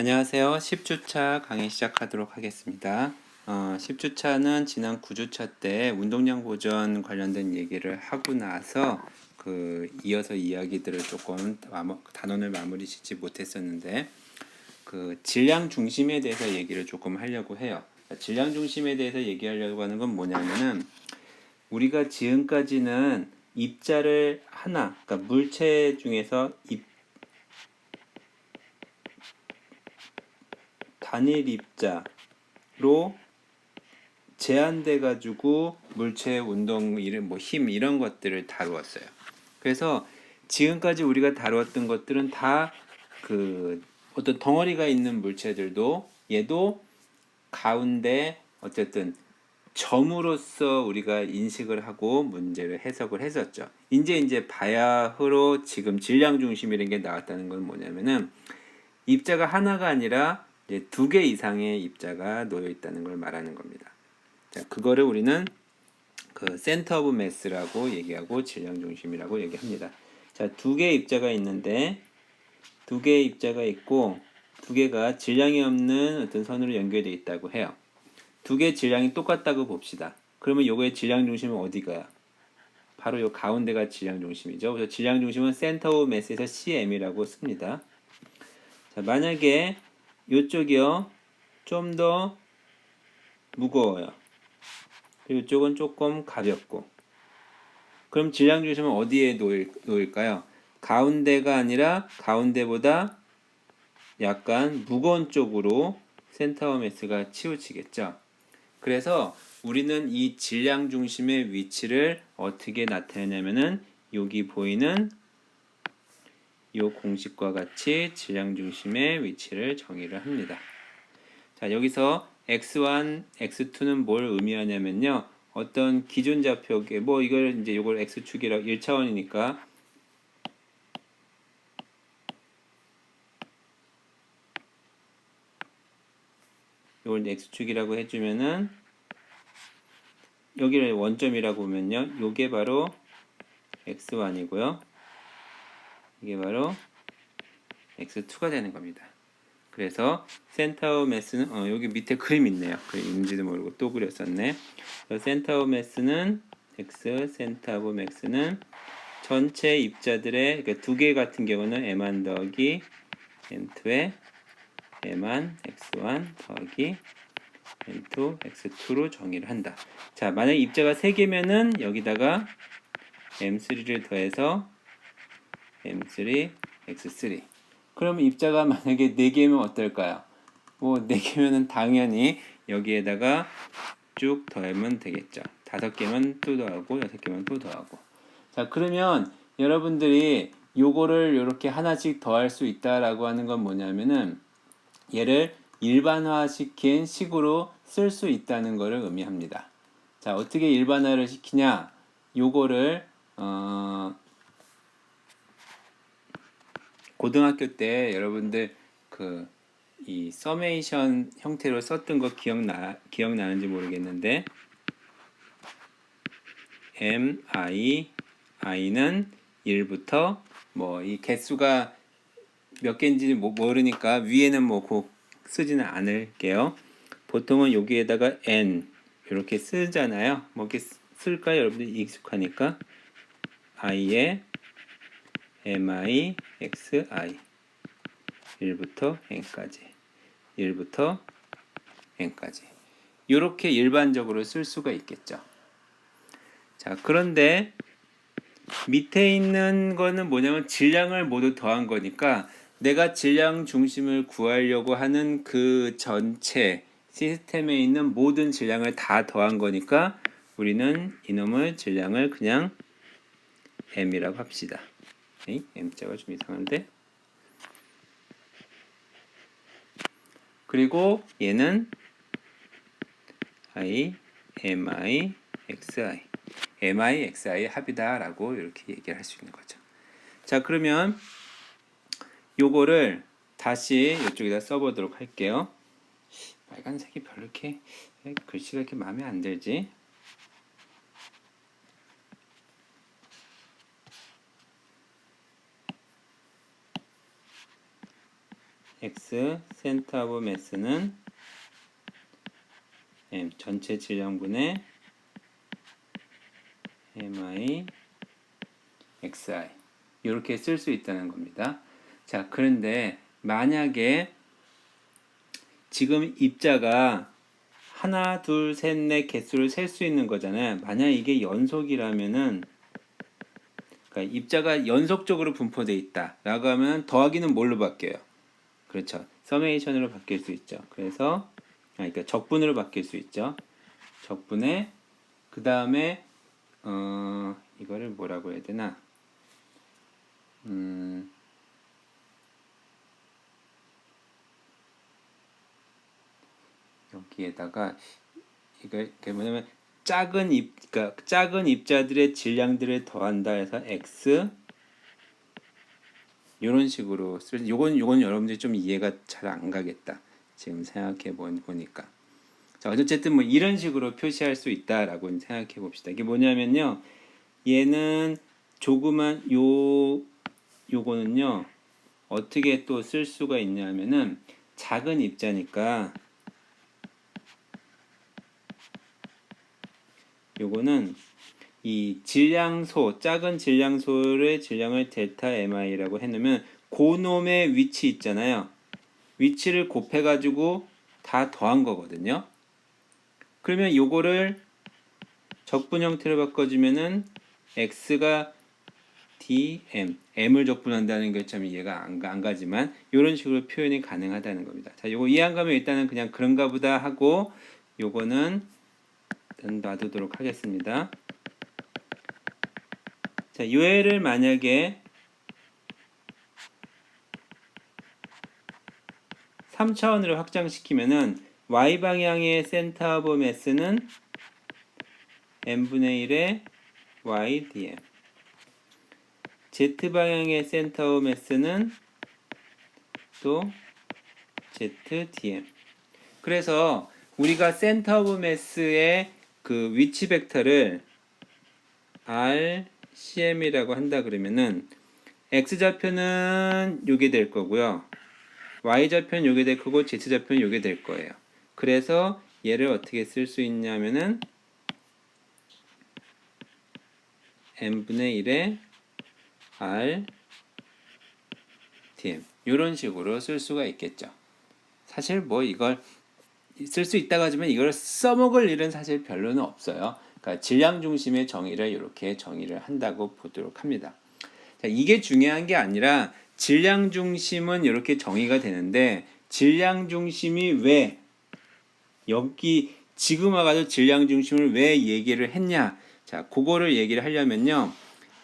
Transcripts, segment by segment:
안녕하세요. 10주차 강의 시작하도록 하겠습니다. 10주차는 지난 9주차 때 운동량 보전 관련된 얘기를 하고 나서 이어서 이야기들을 조금 단원을 마무리 짓지 못했었는데 질량 중심에 대해서 얘기를 조금 하려고 해요. 질량 중심에 대해서 얘기하려고 하는 건 뭐냐면은 우리가 지금까지는 입자를 하나, 그러니까 물체 중에서 단일 입자로 제한돼 가지고 물체 운동 힘 이런 것들을 다루었어요. 그래서 지금까지 우리가 다루었던 것들은 다 어떤 덩어리가 있는 물체들도 얘도 가운데 어쨌든 점으로서 우리가 인식을 하고 문제를 해석을 했었죠. 이제 바야흐로 지금 질량 중심이라는 게 나왔다는 건 뭐냐면은 입자가 하나가 아니라 이제 2개 이상의 입자가 놓여 있다는 걸 말하는 겁니다. 자, 그거를 우리는 센터 오브 매스라고 얘기하고 질량 중심이라고 얘기합니다. 자, 2개의 입자가 있는데 2개의 입자가 있고 2개가 질량이 없는 어떤 선으로 연결되어 있다고 해요. 2개의 질량이 똑같다고 봅시다. 그러면 요거의 질량 중심은 어디가요? 바로 요 가운데가 질량 중심이죠. 그래서 질량 중심은 센터 오브 매스에서 CM이라고 씁니다. 자, 만약에 요쪽이요 좀 더 무거워요. 그리고 이쪽은 조금 가볍고. 그럼 질량 중심은 어디에 놓일까요? 가운데가 아니라 가운데보다 약간 무거운 쪽으로 센터 매스가 치우치겠죠. 그래서 우리는 이 질량 중심의 위치를 어떻게 나타내냐면은 여기 보이는 이 공식과 같이 질량 중심의 위치를 정의를 합니다. 자, 여기서 x1, x2는 뭘 의미하냐면요. 어떤 기준 좌표계, 이걸 x축이라고 1차원이니까 이걸 x축이라고 해주면은 여기를 원점이라고 보면요. 요게 바로 x1이고요. 이게 바로 x2가 되는 겁니다. 그래서 센터 오브 매스는 여기 밑에 그림 있네요. 그림 있는지도 모르고 또 그렸었네. 센터 오브 매스는 x, 센터 오브 맥스는 전체 입자들의 그러니까 2개 같은 경우는 m1 더하기 m2에 m1 x1 더하기 m2 x2로 정의를 한다. 자, 만약 입자가 3개면은 여기다가 m3를 더해서 m3 x3. 그럼 입자가 만약에 4개면 어떨까요? 4개면은 당연히 여기에다가 쭉 더하면 되겠죠. 5개면 또 더하고 6개면 또 더하고. 자, 그러면 여러분들이 요거를 이렇게 하나씩 더할 수 있다라고 하는 건 뭐냐면은 얘를 일반화시킨 식으로 쓸 수 있다는 것을 의미합니다. 자, 어떻게 일반화를 시키냐? 요거를 고등학교 때 여러분들 이 서메이션 형태로 썼던 거 기억나는지 모르겠는데 i는 1부터 이 개수가 몇 개인지 모르니까 위에는 꼭 쓰지는 않을게요. 보통은 여기에다가 n 이렇게 쓰잖아요. 이렇게 쓸까요? 여러분들 익숙하니까 i에 mi, xi 1부터 n까지 이렇게 일반적으로 쓸 수가 있겠죠. 자, 그런데 밑에 있는 거는 뭐냐면 질량을 모두 더한 거니까 내가 질량 중심을 구하려고 하는 그 전체 시스템에 있는 모든 질량을 다 더한 거니까 우리는 이놈의 질량을 그냥 m이라고 합시다. m자가 좀 이상한데. 그리고 얘는 mi, xi MI, XI의 합이다라고 이렇게 얘기를 할 수 있는 거죠. 자, 그러면 요거를 다시 이쪽에다 써보도록 할게요. 빨간색이 별로 이렇게 글씨가 이렇게 마음에 안 들지? x 센터 오브 매스는 m 전체 질량분의 mi xi 이렇게 쓸 수 있다는 겁니다. 자, 그런데 만약에 지금 입자가 하나, 둘, 셋, 넷 개수를 셀 수 있는 거잖아요. 만약 이게 연속이라면은, 그러니까 입자가 연속적으로 분포되어 있다 라고 하면 더하기는 뭘로 바뀌어요? 그렇죠. 서메이션으로 바뀔 수 있죠. 그래서 그러니까 적분으로 바뀔 수 있죠. 적분에 그 다음에 이거를 뭐라고 해야 되나? 여기에다가 이게 뭐냐면 그러니까 작은 입자들의 질량들을 더한다 해서 x 이런 식으로 요건 여러분들이 좀 이해가 잘 안 가겠다. 지금 생각해 보니까. 자, 어쨌든 뭐 이런 식으로 표시할 수 있다라고 생각해 봅시다. 이게 뭐냐면요. 얘는 조그만 요거는요. 어떻게 또 쓸 수가 있냐면은 작은 입자니까 요거는 이 작은 질량소의 질량을 델타 mi라고 해놓으면 그놈의 위치 있잖아요. 위치를 곱해가지고 다 더한 거거든요. 그러면 요거를 적분 형태로 바꿔주면은 x가 dm, m을 적분한다는 게 참 이해가 안 가지만 이런 식으로 표현이 가능하다는 겁니다. 자, 요거 이해 안 가면 일단은 그냥 그런가 보다 하고 요거는 놔두도록 하겠습니다. 자, 요애를 만약에 3차원으로 확장시키면은 y방향의 센터 오브 매스는 n분의 1의 y dm z방향의 센터 오브 매스는 또 z dm 그래서 우리가 센터 오브 매스의 그 위치 벡터를 RCM이라고 한다 그러면은 x좌표는 요게 될 거고요. y좌표는 요게 될 거고 z좌표는 요게 될 거예요. 그래서 얘를 어떻게 쓸 수 있냐면은 n분의 1의 r dm 이런 식으로 쓸 수가 있겠죠. 사실 뭐 이걸 쓸 수 있다고 하지만 이걸 써먹을 일은 사실 별로는 없어요. 그러니까 질량 중심의 정의를 이렇게 정의를 한다고 보도록 합니다. 자, 이게 중요한 게 아니라 질량 중심은 이렇게 정의가 되는데 질량 중심이 왜 여기 지금 와가지고 질량 중심을 왜 얘기를 했냐? 자, 그거를 얘기를 하려면요.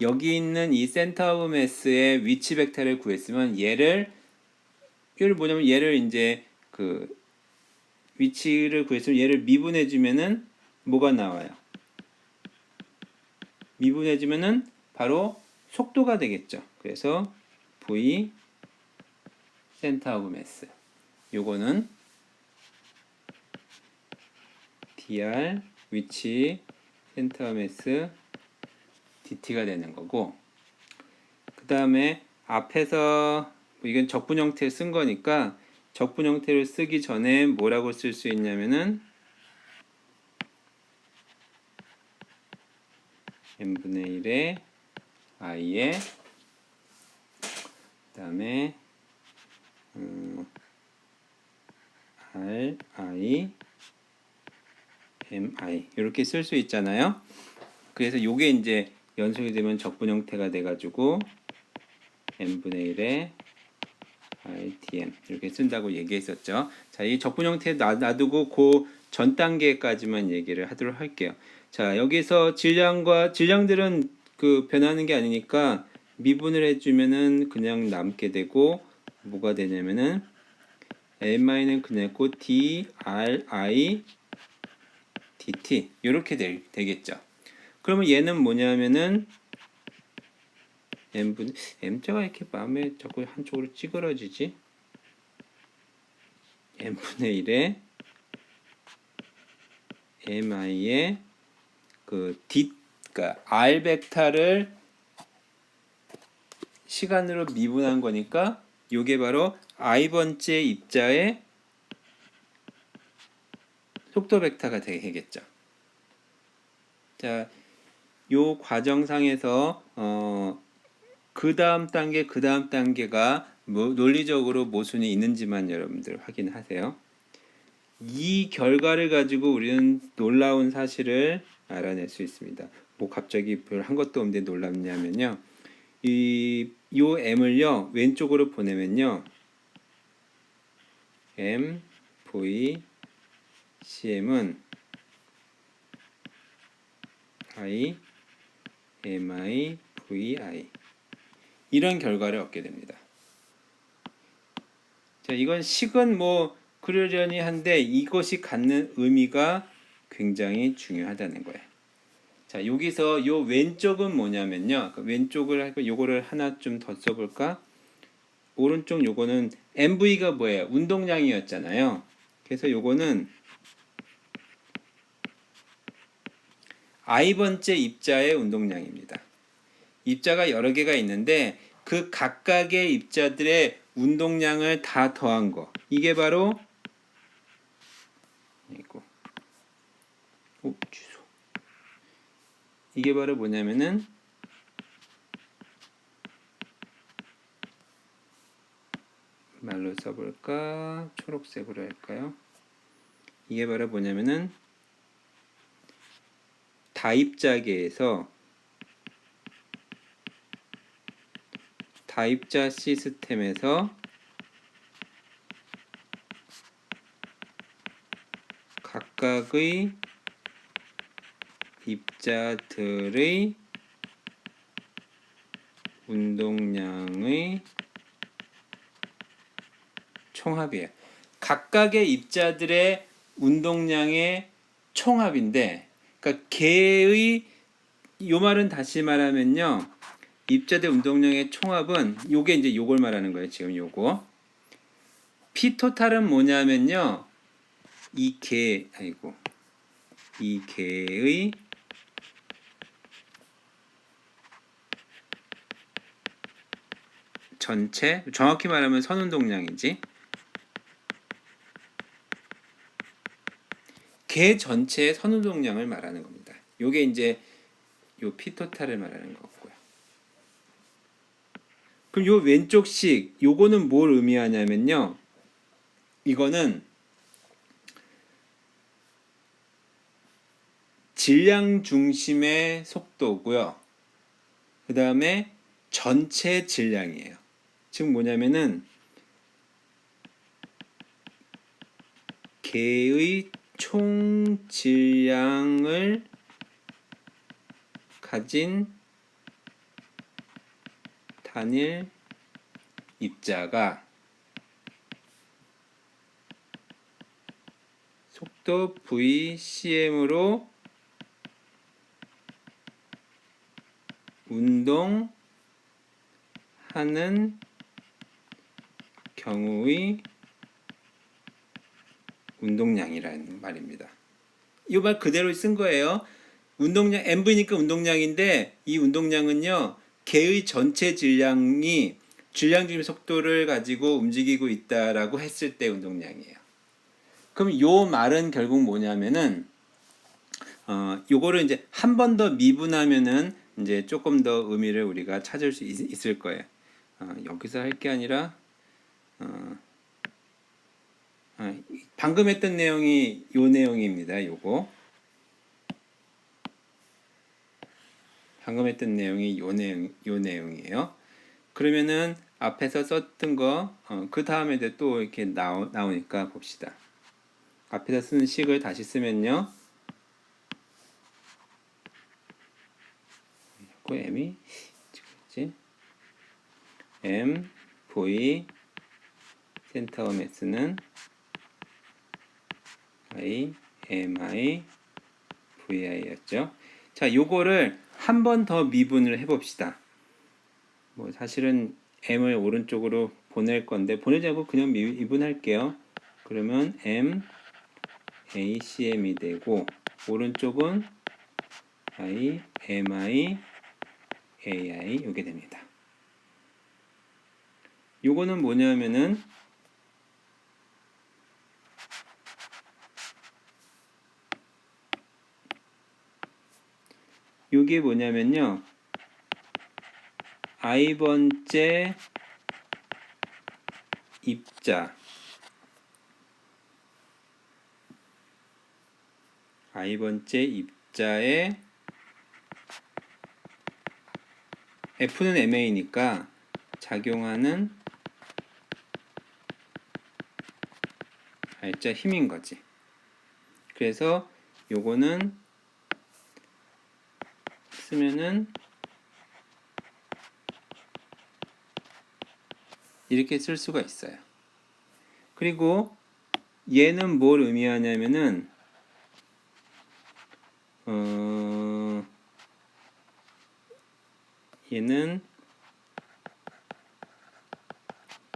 여기 있는 이 센터 오브 매스의 위치 벡터를 구했으면 얘를 뭐냐면 얘를 이제 그 위치를 구했으면 얘를 미분해 주면은 뭐가 나와요? 미분해 주면은 바로 속도가 되겠죠. 그래서 v 센터 오브 매스 요거는 dr 위치 센터 오브 매스 dt가 되는 거고 그 다음에 앞에서 이건 적분 형태 쓴 거니까 적분 형태를 쓰기 전에 뭐라고 쓸 수 있냐면은 n분의 1의 i에 그 다음에 r, i, mi 이렇게 쓸 수 있잖아요. 그래서 요게 이제 연속이 되면 적분 형태가 돼가지고 n분의 1의 RTM 이렇게 쓴다고 얘기했었죠. 자, 이 적분 형태 놔두고 그 전 단계까지만 얘기를 하도록 할게요. 자, 여기서 질량들은 그 변하는 게 아니니까 미분을 해주면은 그냥 남게 되고 뭐가 되냐면은 L-는 그냥 있고 D, R, I, DT 이렇게 되겠죠. 그러면 얘는 뭐냐면은 M자가 이렇게 마음에 자꾸 한쪽으로 찌그러지지? M분의 1에 mi의 그 그러니까 R 벡터를 시간으로 미분한 거니까 요게 바로 i번째 입자의 속도 벡터가 되겠죠. 자, 요 과정상에서 그 다음 단계가 논리적으로 모순이 있는지만 여러분들 확인하세요. 이 결과를 가지고 우리는 놀라운 사실을 알아낼 수 있습니다. 뭐 갑자기 별 한 것도 없는데 놀랍냐면요. 요 m을요 왼쪽으로 보내면요 m v cm은 i mi vi 이런 결과를 얻게 됩니다. 자, 이건 식은 뭐 그러려니 한데 이것이 갖는 의미가 굉장히 중요하다는 거예요. 자, 여기서 요 왼쪽은 뭐냐면요. 왼쪽을 하고 요거를 하나 좀 더 써볼까? 오른쪽 요거는 MV가 뭐예요? 운동량이었잖아요. 그래서 요거는 i번째 입자의 운동량입니다. 입자가 여러 개가 있는데 그 각각의 입자들의 운동량을 다 더한 거. 이게 바로 취소. 이게 바로 뭐냐면은 말로 써볼까? 초록색으로 할까요? 이게 바로 뭐냐면은 다입자계에서 다입자 시스템에서 각각의 입자들의 운동량의 총합이에요. 각각의 입자들의 운동량의 총합인데, 그러니까 개의 요 말은 다시 말하면요, 입자들 운동량의 총합은 요게 이제 요걸 말하는 거예요. 지금 요거 P 토탈은 뭐냐면요, 이 개의 전체, 정확히 말하면 선운동량이지. 개 전체의 선운동량을 말하는 겁니다. 요게 이제 요 P 토탈을 말하는 거고요. 그럼 요 왼쪽식 요거는 뭘 의미하냐면요, 이거는 질량 중심의 속도고요. 그 다음에 전체 질량이에요. 즉 뭐냐면은 개의 총 질량을 가진 단일 입자가 속도 v/cm으로 운동하는 경우의 운동량이라는 말입니다. 이 말 그대로 쓴 거예요. 운동량 mv니까 운동량인데 이 운동량은요, 개의 전체 질량이 질량 중심 속도를 가지고 움직이고 있다라고 했을 때 운동량이에요. 그럼 요 말은 결국 뭐냐면은 요거를 이제 한 번 더 미분하면은 이제 조금 더 의미를 우리가 찾을 수 있을 거예요. 여기서 할 게 아니라 방금 했던 내용이 요 내용입니다. 요거 방금 했던 내용이 요 내용이에요. 그러면은 앞에서 썼던 거 그 다음에 또 이렇게 나오니까 봅시다. 앞에서 쓴 식을 다시 쓰면요, m이 뭐지? m v 센터 매스는 i mi vi였죠. 자, 요거를 한 번 더 미분을 해봅시다. 뭐 사실은 m을 오른쪽으로 보낼 건데 보내지 않고 그냥 미분할게요. 그러면 m acm이 되고 오른쪽은 i mi ai 요게 됩니다. 요거는 뭐냐면은 요게 뭐냐면요. i번째 입자 i번째 입자에 F는 MA니까 작용하는 R자 힘인 거지. 그래서 요거는 쓰면은 이렇게 쓸 수가 있어요. 그리고 얘는 뭘 의미하냐면은 얘는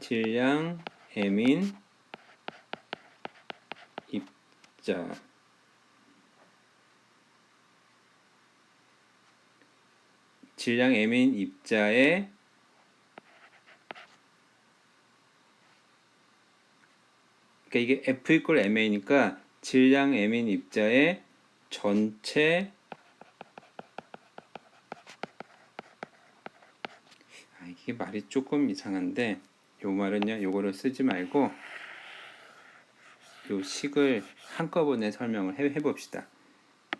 질량 M인 입자 질량 M인 입자에 그러니까 이게 F 이퀄 MA니까 질량 M인 입자의 전체 이게 말이 조금 이상한데 요 말은요 요거를 쓰지 말고 요 식을 한꺼번에 설명을 해봅시다.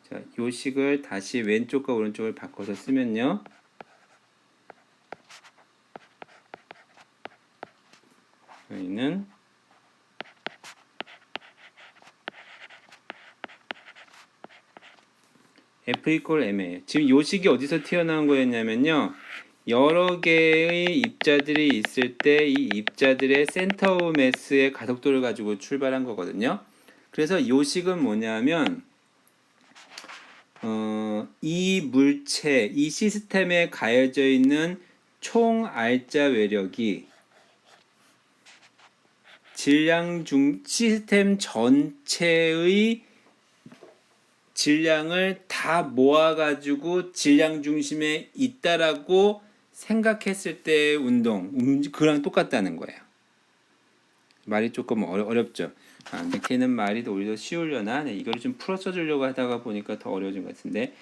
자, 요 식을 다시 왼쪽과 오른쪽을 바꿔서 쓰면요 여기는 F 이퀄 M이에요. 지금 요 식이 어디서 튀어나온 거였냐면요 여러 개의 입자들이 있을 때 이 입자들의 센터 오브 매스의 가속도를 가지고 출발한 거거든요. 그래서 요 식은 뭐냐면 이 물체, 이 시스템에 가해져 있는 총 R자 외력이 시스템 전체의 질량을 다 모아가지고 질량 중심에 있다라고 생각했을 때의 운동, 그랑 똑같다는 거예요. 말이 조금 어렵죠. 근데 걔는 말이 오히려 쉬우려나? 네, 이걸 좀 풀어 써주려고 하다가 보니까 더 어려워진 것 같은데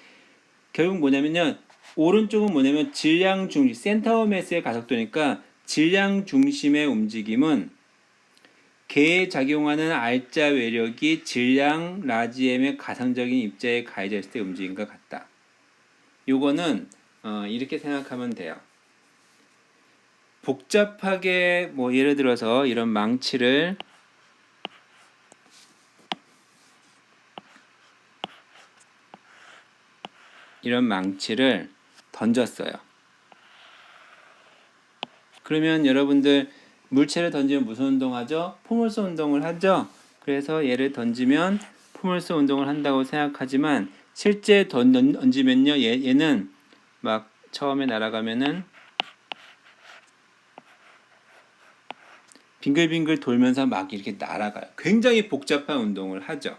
결국 뭐냐면요. 오른쪽은 뭐냐면 질량 중심, 센터 매스의 가속도니까 질량 중심의 움직임은 개에 작용하는 R자 외력이 질량 라지 M의 가상적인 입자에 가해져 있을 때 움직임과 같다. 요거는 이렇게 생각하면 돼요. 복잡하게 뭐 예를 들어서 이런 망치를 던졌어요. 그러면 여러분들 물체를 던지면 무슨 운동하죠? 포물선 운동을 하죠. 그래서 얘를 던지면 포물선 운동을 한다고 생각하지만 실제 던지면요 얘는 막 처음에 날아가면은 빙글빙글 돌면서 막 이렇게 날아가요. 굉장히 복잡한 운동을 하죠.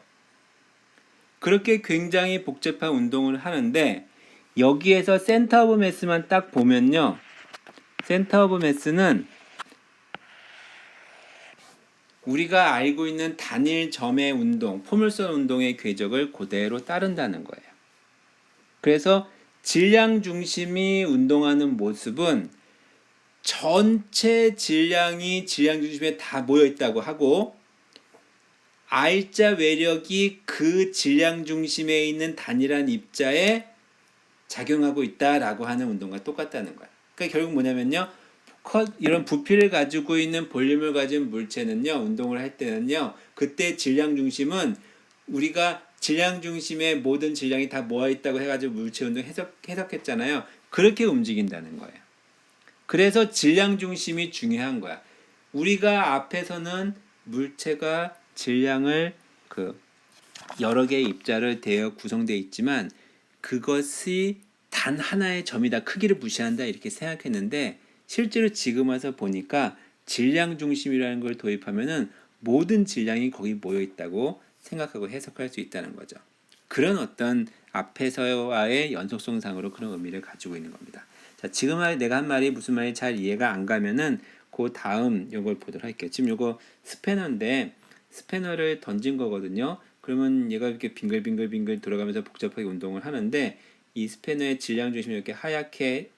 그렇게 굉장히 복잡한 운동을 하는데 여기에서 센터 오브 매스만 딱 보면요. 센터 오브 매스는 우리가 알고 있는 단일 점의 운동, 포물선 운동의 궤적을 그대로 따른다는 거예요. 그래서 질량 중심이 운동하는 모습은 전체 질량이 질량 중심에 다 모여 있다고 하고 R자 외력이 그 질량 중심에 있는 단일한 입자에 작용하고 있다라고 하는 운동과 똑같다는 거야. 그러니까 결국 뭐냐면요. 이런 부피를 가지고 있는 볼륨을 가진 물체는요. 운동을 할 때는요. 그때 질량 중심은 우리가 질량 중심에 모든 질량이 다 모아 있다고 해가지고 물체 운동 해석했잖아요. 그렇게 움직인다는 거예요. 그래서 질량 중심이 중요한 거야. 우리가 앞에서는 물체가 질량을 여러 개의 입자를 대여 구성되어 있지만 그것이 단 하나의 점이다. 크기를 무시한다. 이렇게 생각했는데 실제로 지금 와서 보니까 질량 중심이라는 걸 도입하면은 모든 질량이 거기 모여 있다고 생각하고 해석할 수 있다는 거죠. 그런 어떤 앞에서와의 연속성상으로 그런 의미를 가지고 있는 겁니다. 자, 지금 내가 한 말이 무슨 말인지 잘 이해가 안 가면은 그 다음 요걸 보도록 할게요. 지금 요거 스패너인데 스패너를 던진 거거든요. 그러면 얘가 이렇게 빙글빙글 돌아가면서 복잡하게 운동을 하는데 이 스패너의 질량 중심이 이렇게 하얗게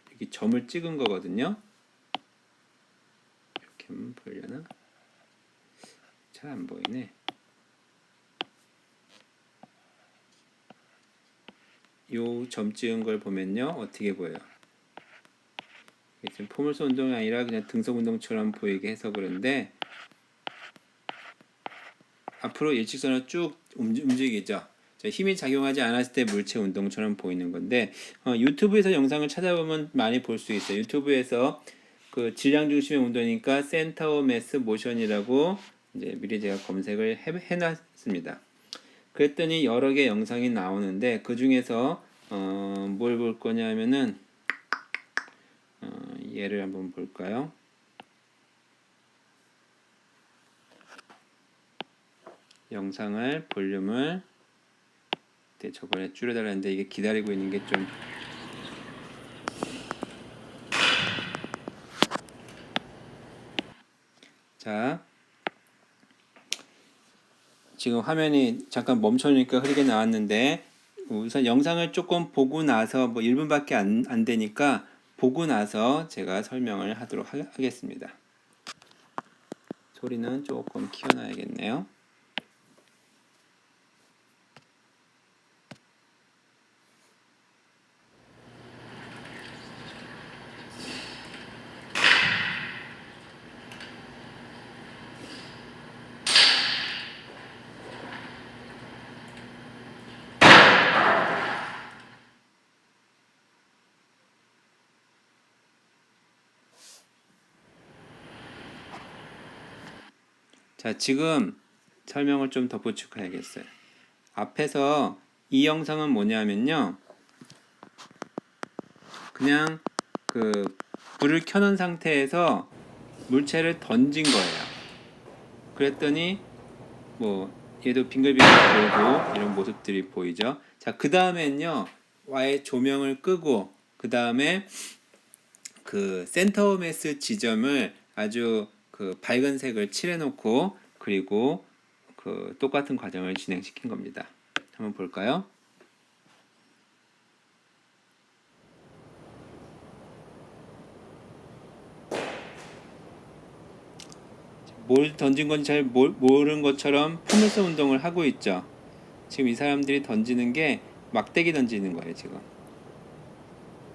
이렇게 점을 찍은 거거든요. 이렇게 하면 보이려나? 잘 안 보이네. 요 점 찍은 걸 보면요, 어떻게 보여요? 지금 포물선 운동이 아니라 그냥 등속 운동처럼 보이게 해서 그런데 앞으로 일직선으로 쭉 움직이죠. 힘이 작용하지 않았을 때 물체 운동처럼 보이는 건데 유튜브에서 영상을 찾아보면 많이 볼 수 있어요. 유튜브에서 그 질량 중심의 운동이니까 센터 매스 모션이라고 이제 미리 제가 검색을 해놨습니다. 그랬더니 여러 개 영상이 나오는데 그 중에서 뭘 볼 거냐면은 얘를 한번 볼까요? 영상을 볼륨을 저번에 줄여달라는데 이게 기다리고 있는 게 좀 자, 지금 화면이 잠깐 멈춰니까 흐리게 나왔는데 우선 영상을 조금 보고 나서 뭐 1분밖에 안 되니까 보고 나서 제가 설명을 하도록 하겠습니다. 소리는 조금 키워놔야겠네요. 자, 지금 설명을 좀 덧붙여야겠어요. 앞에서 이 영상은 뭐냐면요. 그냥 그 불을 켜놓은 상태에서 물체를 던진 거예요. 그랬더니 뭐 얘도 빙글빙글 돌고 이런 모습들이 보이죠. 자, 그 다음엔요. 와의 조명을 끄고 그 다음에 그 센터 매스 지점을 아주 그 밝은 색을 칠해놓고 그리고 그 똑같은 과정을 진행시킨 겁니다. 한번 볼까요? 뭘 던진 건지 잘 모르는 것처럼 포물선 운동을 하고 있죠. 지금 이 사람들이 던지는 게 막대기 던지는 거예요. 지금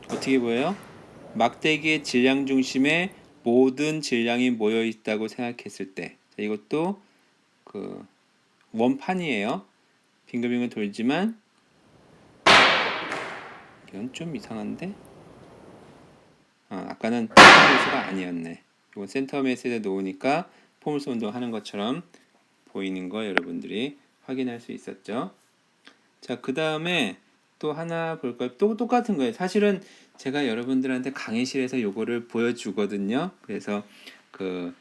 어떻게 보여요? 막대기의 질량 중심에 모든 질량이 모여 있다고 생각했을 때 이것도 그 원판이에요. 빙글빙글 돌지만 이건 좀 이상한데? 아까는 포물선가 아니었네. 이건 센터 매스에 놓으니까 포물선 운동 하는 것처럼 보이는 거 여러분들이 확인할 수 있었죠. 자, 그 다음에 또 하나 볼까요? 또 똑같은 거예요. 사실은 제가 여러분들한테 강의실에서 요거를 보여주거든요. 그래서 그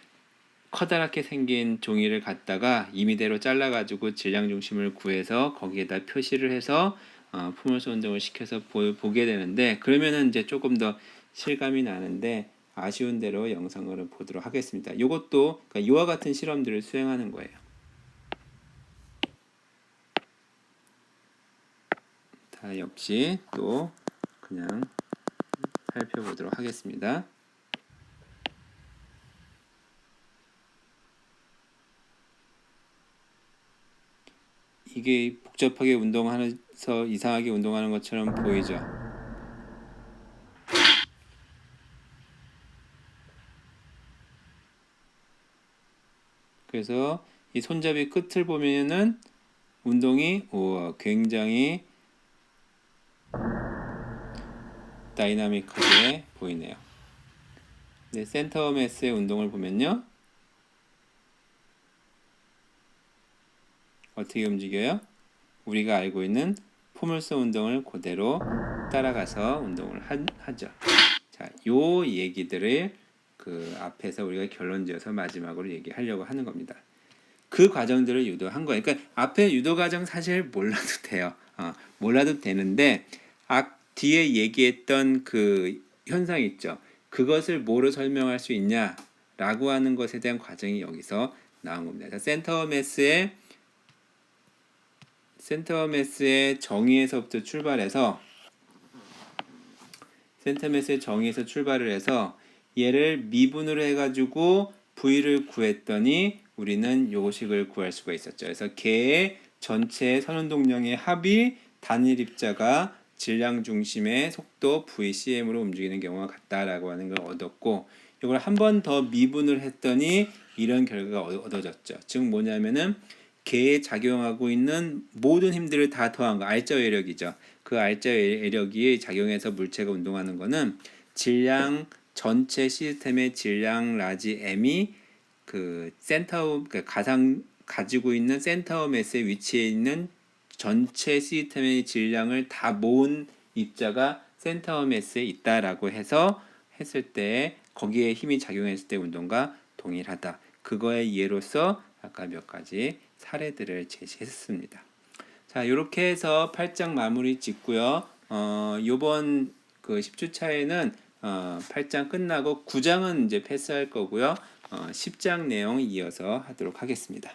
커다랗게 생긴 종이를 갖다가 임의대로 잘라가지고 질량 중심을 구해서 거기에다 표시를 해서 포물선 운동을 시켜서 보게 되는데 그러면은 이제 조금 더 실감이 나는데 아쉬운 대로 영상으로 보도록 하겠습니다. 이것도 그러니까 이와 같은 실험들을 수행하는 거예요. 다 역시 또 그냥 살펴보도록 하겠습니다. 이게 복잡하게 운동하면서 이상하게 운동하는 것처럼 보이죠. 그래서 이 손잡이 끝을 보면은 운동이 굉장히 다이나믹하게 보이네요. 네, 센터 매스의 운동을 보면요. 어떻게 움직여요? 우리가 알고 있는 포물선 운동을 그대로 따라가서 운동을 하죠. 자, 요 얘기들을 그 앞에서 우리가 결론지어서 마지막으로 얘기하려고 하는 겁니다. 그 과정들을 유도한 거예요. 그러니까 앞에 유도 과정 사실 몰라도 돼요. 몰라도 되는데 뒤에 얘기했던 그 현상 있죠. 그것을 뭐로 설명할 수 있냐라고 하는 것에 대한 과정이 여기서 나온 겁니다. 센터 매스의 센터 매스의 정의에서부터 출발해서 출발을 해서 얘를 미분으로 해가지고 V를 구했더니 우리는 요식을 구할 수가 있었죠. 그래서 개의 전체 선운동량의 합이 단일 입자가 질량 중심의 속도 VCM으로 움직이는 경우가 같다라고 하는 걸 얻었고, 이걸 한 번 더 미분을 했더니 이런 결과가 얻어졌죠. 즉 뭐냐면은 개에 작용하고 있는 모든 힘들을 다 더한 거, 알짜 외력이죠. 그 알짜 외력이 작용해서 물체가 운동하는 거는 질량 전체 시스템의 질량 라지 m이 그 센터, 그 가상 가지고 있는 센터 매스에 위치해 있는 전체 시스템의 질량을 다 모은 입자가 센터 매스에 있다라고 해서 했을 때 거기에 힘이 작용했을 때 운동과 동일하다. 그거의 예로서 아까 몇 가지 사례들을 제시했습니다. 자, 이렇게 해서 8장 마무리 짓고요. 요번 그 10주차에는 8장 끝나고 9장은 이제 패스할 거고요. 10장 내용 이어서 하도록 하겠습니다.